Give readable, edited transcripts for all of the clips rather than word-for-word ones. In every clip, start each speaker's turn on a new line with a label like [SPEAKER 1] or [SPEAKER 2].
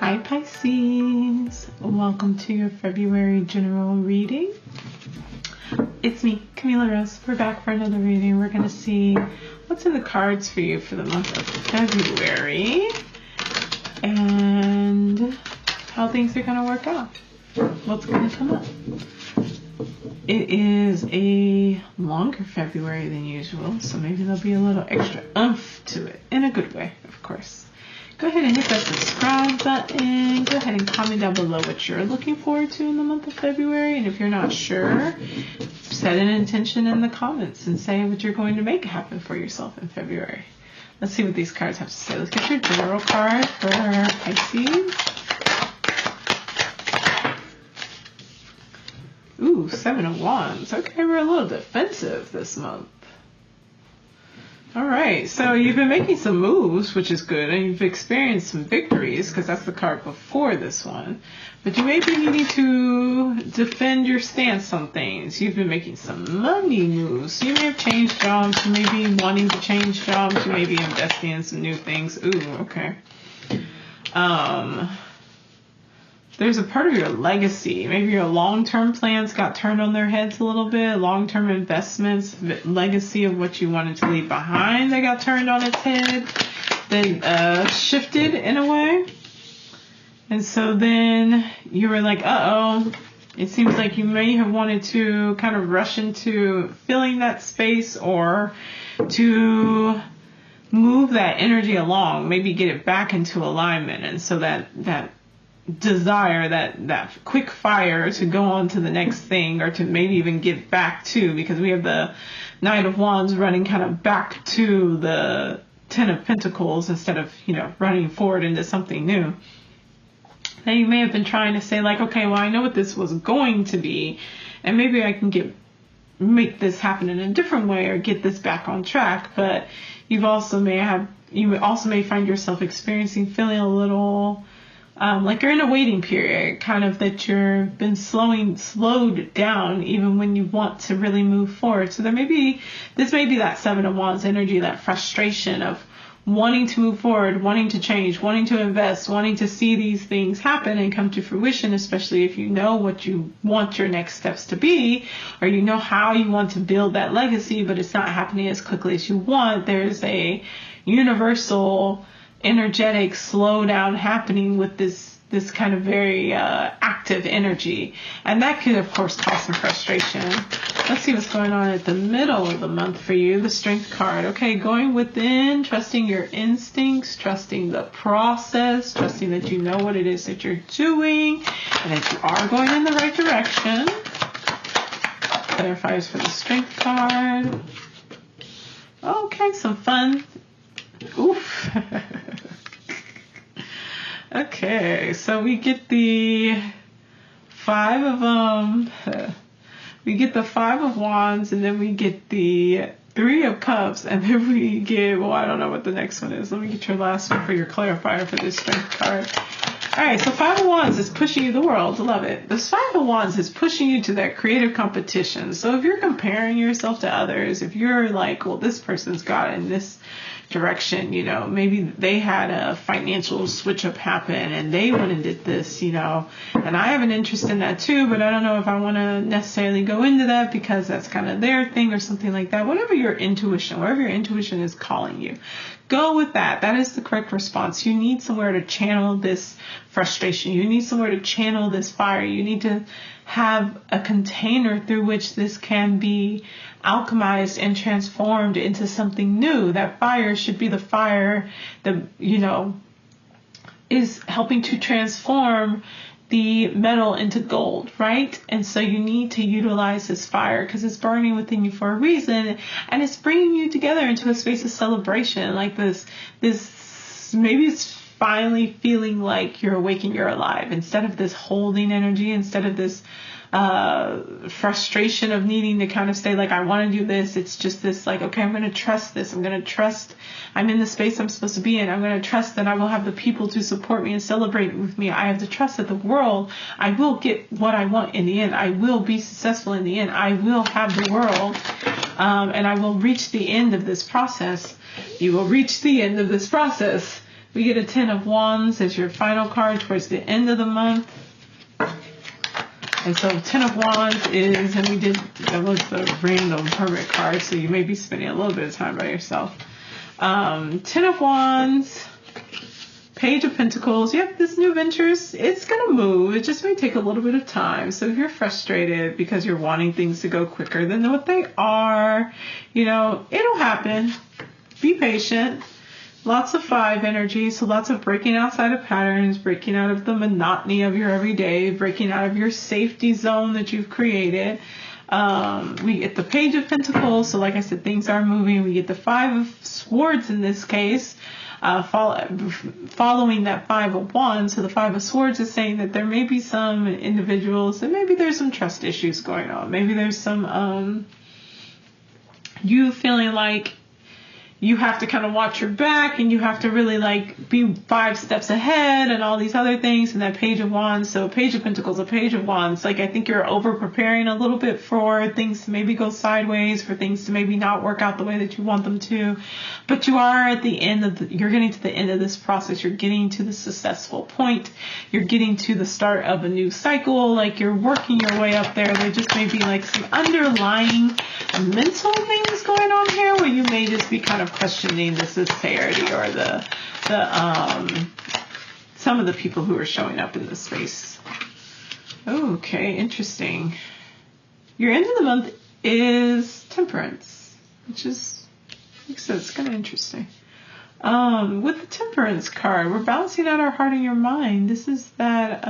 [SPEAKER 1] Hi Pisces, welcome to your February general reading. It's me, Camila Rose. We're back for another reading. We're going to see what's in the cards for you for the month of February and how things are going to work out. What's going to come up? It is a longer February than usual, so maybe there'll be a little extra oomph to it, in a good way, of course. Go ahead and hit that subscribe button. Go ahead and comment down below what you're looking forward to in the month of February. And if you're not sure, set an intention in the comments and say what you're going to make happen for yourself in February. Let's see what these cards have to say. Let's get your general card for Pisces. Ooh, 7 of Wands. Okay, we're a little defensive this month. All right, so you've been making some moves, which is good, and you've experienced some victories, because that's the card before this one. But you may be needing to defend your stance on things. You've been making some money moves. You may have changed jobs. You may be wanting to change jobs. You may be investing in some new things. Ooh, okay. There's a part of your legacy. Maybe your long-term plans got turned on their heads a little bit. Long-term investments, legacy of what you wanted to leave behind that got turned on its head. Then shifted in a way. And so then you were like, uh-oh. It seems like you may have wanted to kind of rush into filling that space or to move that energy along. Maybe get it back into alignment. And so that desire, that quick fire to go on to the next thing, or to maybe even get back to, because we have the Knight of Wands running kind of back to the Ten of Pentacles instead of, running forward into something new. Now you may have been trying to say like, okay, well, I know what this was going to be, and maybe I can make this happen in a different way or get this back on track. But you also may find yourself feeling a little like you're in a waiting period, kind of that you've been slowed down even when you want to really move forward. So this may be that 7 of Wands energy, that frustration of wanting to move forward, wanting to change, wanting to invest, wanting to see these things happen and come to fruition, especially if you know what you want your next steps to be, or you know how you want to build that legacy, but it's not happening as quickly as you want. There's a universal energetic slowdown happening with this kind of very active energy, and that could of course cause some frustration. Let's see what's going on at the middle of the month for you. The Strength card. Okay, going within, trusting your instincts, trusting the process, trusting that you know what it is that you're doing and that you are going in the right direction. Clarifiers for the Strength card. Okay, some fun. Oof. Okay, so we get the 5 of Wands, and then we get the 3 of Cups, and then we get, I don't know what the next one is. Let me get your last one for your clarifier for this Strength card. All right, so 5 of Wands is pushing you the world. Love it. This 5 of Wands is pushing you to that creative competition. So if you're comparing yourself to others, if you're like, well, this person's got it in this direction, maybe they had a financial switch up happen and they went and did this, and I have an interest in that too, but I don't know if I want to necessarily go into that because that's kind of their thing or something like that. Whatever your intuition is calling you, go with that. That is the correct response. You need somewhere to channel this frustration. You need somewhere to channel this fire. You need to have a container through which this can be alchemized and transformed into something new. That fire should be the fire that, is helping to transform the metal into gold, right? And so you need to utilize this fire because it's burning within you for a reason, and it's bringing you together into a space of celebration. Like this, maybe it's finally feeling like you're awake and you're alive, instead of this holding energy, instead of this frustration of needing to kind of stay like, I want to do this. It's just this like, okay, I'm going to trust this. I'm going to trust I'm in the space I'm supposed to be in. I'm going to trust that I will have the people to support me and celebrate with me. I have to trust that the world, I will get what I want in the end. I will be successful in the end. I will have the world, and I will reach the end of this process. You will reach the end of this process We get a 10 of Wands as your final card towards the end of the month. And so 10 of Wands is, and that was the random permanent card, so you may be spending a little bit of time by yourself. 10 of Wands, Page of Pentacles. Yep, this new ventures, it's going to move. It just may take a little bit of time. So if you're frustrated because you're wanting things to go quicker than what they are, it'll happen. Be patient. Lots of 5 energy, so lots of breaking outside of patterns, breaking out of the monotony of your everyday, breaking out of your safety zone that you've created. We get the Page of Pentacles, so like I said, things are moving. We get the 5 of Swords in this case, following that 5 of Wands. So the 5 of Swords is saying that there may be some individuals, and maybe there's some trust issues going on. Maybe there's some, you feeling like you have to kind of watch your back and you have to really be 5 steps ahead and all these other things. And that Page of Wands, so Page of Pentacles, a Page of Wands, I think you're over preparing a little bit for things to maybe go sideways, for things to maybe not work out the way that you want them to. But you are at the end you're getting to the end of this process. You're getting to the successful point. You're getting to the start of a new cycle. You're working your way up there. There just may be some underlying mental things going on here where you may just be kind of questioning the sincerity or the some of the people who are showing up in this space. Okay, interesting. Your end of the month is Temperance, which is, like I said, it's kind of interesting. With the Temperance card, we're balancing out our heart and your mind. This is that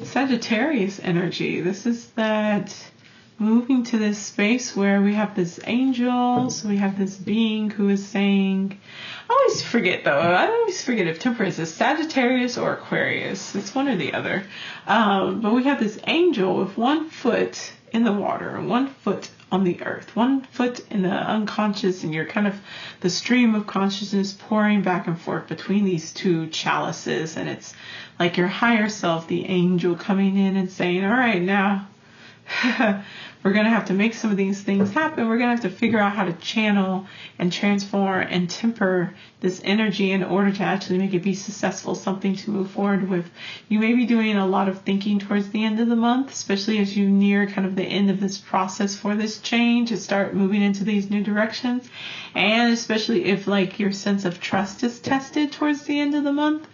[SPEAKER 1] Sagittarius energy. This is that moving to this space where we have this angel, so we have this being who is saying, I always forget if Temperance is Sagittarius or Aquarius. It's one or the other. But we have this angel with 1 foot in the water, 1 foot on the earth, 1 foot in the unconscious, and you're kind of the stream of consciousness pouring back and forth between these 2 chalices. And it's like your higher self, the angel, coming in and saying, all right, now we're going to have to make some of these things happen. We're going to have to figure out how to channel and transform and temper this energy in order to actually make it be successful, something to move forward with. You may be doing a lot of thinking towards the end of the month, especially as you near kind of the end of this process for this change and start moving into these new directions. And especially if your sense of trust is tested towards the end of the month,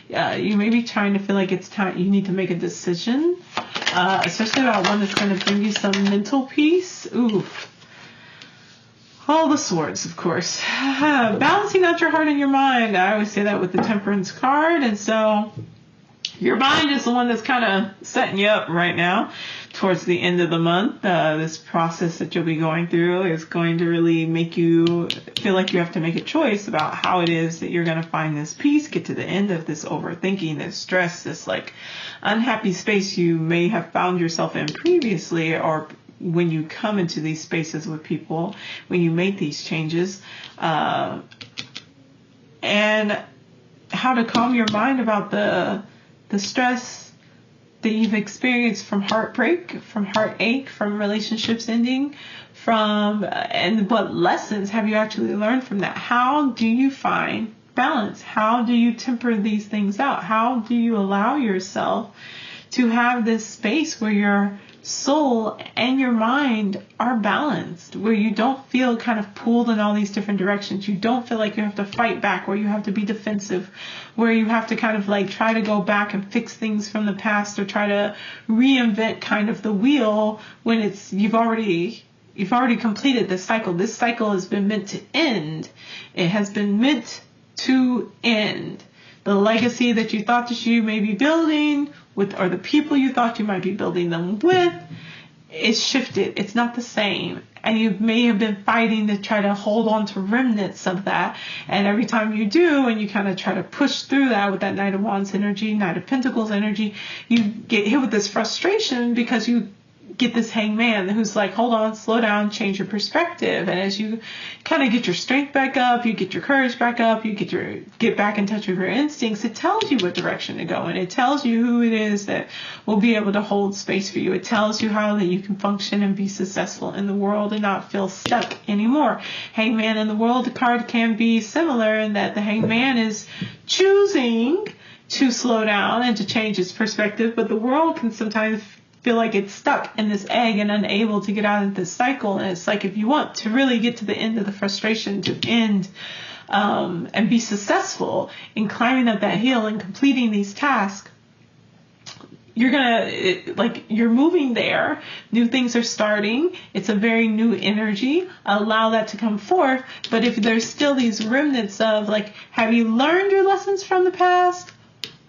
[SPEAKER 1] you may be trying to feel like it's time, you need to make a decision. Especially about one that's going to bring you some mental peace. Ooh. All the swords, of course. Balancing out your heart and your mind. I always say that with the Temperance card. And so your mind is the one that's kind of setting you up right now towards the end of the month. This process that you'll be going through is going to really make you feel like you have to make a choice about how it is that you're going to find this peace, get to the end of this overthinking, this stress, this unhappy space you may have found yourself in previously, or when you come into these spaces with people, when you make these changes, and how to calm your mind about the stress that you've experienced from heartbreak, from heartache, from relationships ending, and what lessons have you actually learned from that? How do you find balance? How do you temper these things out? How do you allow yourself to have this space where your soul and your mind are balanced, where you don't feel kind of pulled in all these different directions? You don't feel like you have to fight back, where you have to be defensive, where you have to kind of try to go back and fix things from the past or try to reinvent kind of the wheel when you've already completed this cycle. This cycle has been meant to end. It has been meant to end. The legacy that you thought that you may be building with, or the people you thought you might be building them with, is shifted. It's not the same. And you may have been fighting to try to hold on to remnants of that. And every time you do, and you kind of try to push through that with that Knight of Wands energy, Knight of Pentacles energy, you get hit with this frustration because you get this hangman who's like, hold on, slow down, change your perspective. And as you kind of get your strength back up, you get your courage back up, you get back in touch with your instincts, it tells you what direction to go in. It tells you who it is that will be able to hold space for you. It tells you how that you can function and be successful in the world and not feel stuck anymore. Hangman in the world card can be similar in that the hangman is choosing to slow down and to change its perspective, but the world can sometimes feel like it's stuck in this egg and unable to get out of this cycle. And it's like, if you want to really get to the end of the frustration, to end and be successful in climbing up that hill and completing these tasks, you're moving there. New things are starting. It's a very new energy. Allow that to come forth. But if there's still these remnants of like, have you learned your lessons from the past?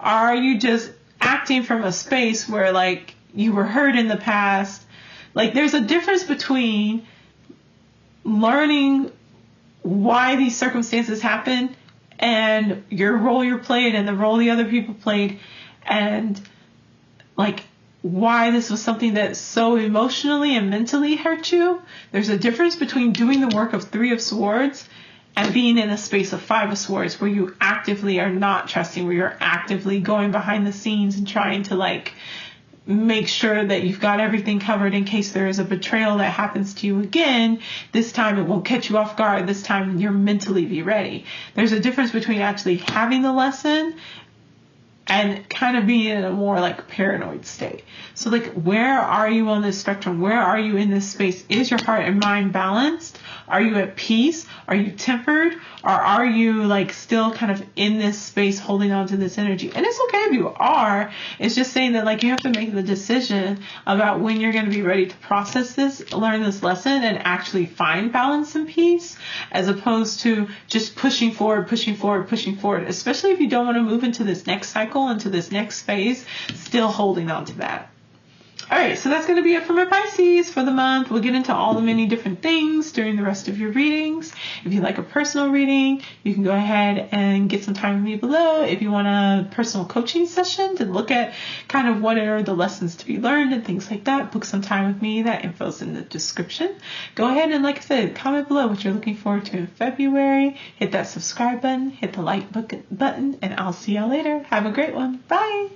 [SPEAKER 1] Or are you just acting from a space where like you were hurt in the past? Like, there's a difference between learning why these circumstances happen and your role you played and the role the other people played, and like why this was something that so emotionally and mentally hurt you. There's a difference between doing the work of Three of Swords and being in a space of Five of Swords where you actively are not trusting, where you're actively going behind the scenes and trying to like make sure that you've got everything covered in case there is a betrayal that happens to you again. This time it won't catch you off guard. This time you're mentally be ready. There's a difference between actually having the lesson and kind of being in a more like paranoid state. So like, where are you on this spectrum? Where are you in this space? Is your heart and mind balanced? Are you at peace? Are you tempered? Or are you like still kind of in this space holding on to this energy? And it's okay if you are. It's just saying that like you have to make the decision about when you're going to be ready to process this, learn this lesson, and actually find balance and peace, as opposed to just pushing forward, especially if you don't want to move into this next cycle, into this next phase, still holding on to that. All right, so that's going to be it for my Pisces for the month. We'll get into all the many different things during the rest of your readings. If you like a personal reading, you can go ahead and get some time with me below. If you want a personal coaching session to look at kind of what are the lessons to be learned and things like that, book some time with me. That info's in the description. Go ahead and, like I said, comment below what you're looking forward to in February. Hit that subscribe button, hit the like button, and I'll see y'all later. Have a great one. Bye.